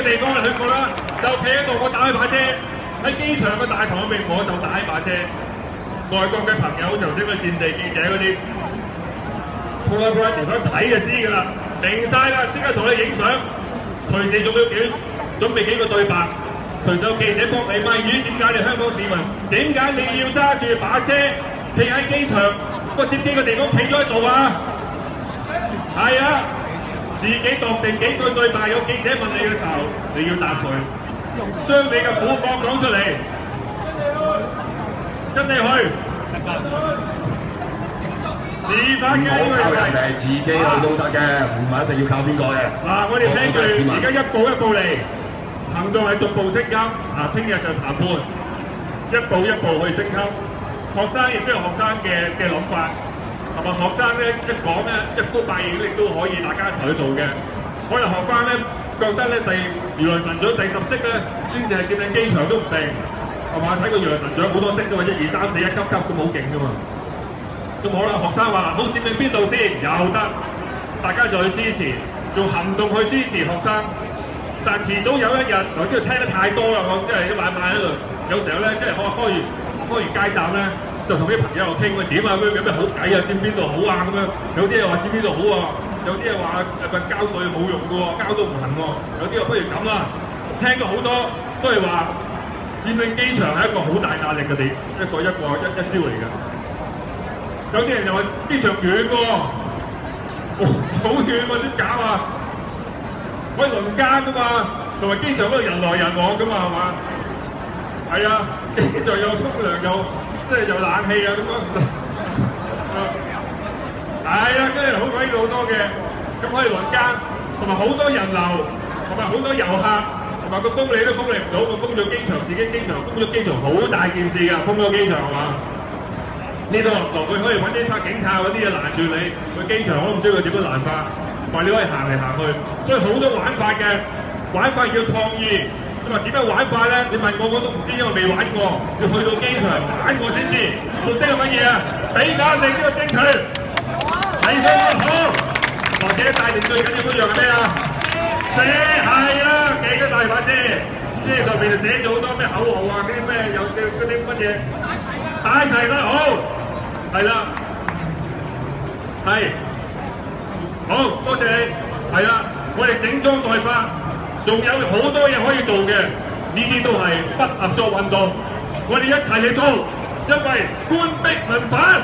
地方你去過啦，就企喺度，我打開把遮，喺機場嘅大堂入面我就打開把遮。外國嘅朋友頭先個戰地記者嗰啲 Polaroid 想睇就知㗎啦，明晒啦，即刻同你影相，隨時仲要準備幾個對白，隨手記者幫你咪語，點解你香港市民點解你要揸住把遮企喺機場個接機嘅地方企咗喺度啊？係啊，自己度定幾句對白，有記者問你嘅時候，你要答佢，將你嘅苦況講出嚟，跟你去。自發嘅，唔好靠人哋，自己去都得嘅，唔係一定要靠邊個嘅。嗱，我哋聽住，而家一步一步嚟，行動係逐步升級。聽日就談判，一步一步去升級。學生亦都有學生嘅諗法，係咪？學生咧一講咧一呼百應，亦都可以大家一齊去做嘅。可能學生咧覺得咧如來神掌第10式咧先至係佔領機場都唔定，係嘛？睇過如來神掌好多式㗎嘛，1、2、3、4一級級咁好勁㗎嘛。咁好啦，學生話好佔領邊度先？有得，大家就去支持，用行動去支持學生。但遲早有一日，我呢度聽得太多啦，我真係一晚晚喺度，有時候咧，即係開完街站咧，就同啲朋友傾喂點啊，有咩好計啊？佔邊度好啊？咁樣，有啲又話佔邊度好啊，有啲又話交稅冇用嘅喎，交都唔行喎，有啲話不如咁啦。聽過好多都係話佔領機場係一個好大壓力嘅一招嚟嘅。有啲人就話機場遠喎，好遠喎，點搞啊？可以輪奸㗎嘛，同埋機場嗰度人來人往㗎嘛，係嘛？係啊，機場又沖涼又即係又冷氣啊咁樣，係啊，跟住好鬼好多嘅，咁可以輪奸，同埋好多人流，同埋好多遊客，同埋個封你都封你唔到，個封咗機場，自己機場封咗機場好大件事㗎，封咗機場係嘛？呢度落去可以揾啲警察嗰啲嘢攔住你，去機場我都唔知佢點樣攔法，話你可以行嚟行去，所以好多玩法嘅，玩法叫創意。你話點樣玩法咧？你問我都唔知，因為未玩過，要去到機場玩過先知。目的係乜嘢啊？比較你呢個精佢，睇咗好，或者帶定最緊要嗰樣係咩啊？遮係啦，記得帶把遮，遮上邊就寫咗好多咩口號啊，嗰啲咩有嗰啲乜嘢，帶齊啦，好，係啦，係，好多謝你，係啦，我哋整裝待發。仲有好多嘢可以做嘅，呢啲都係不合作運動，我哋一齊嚟做，因為官逼民反。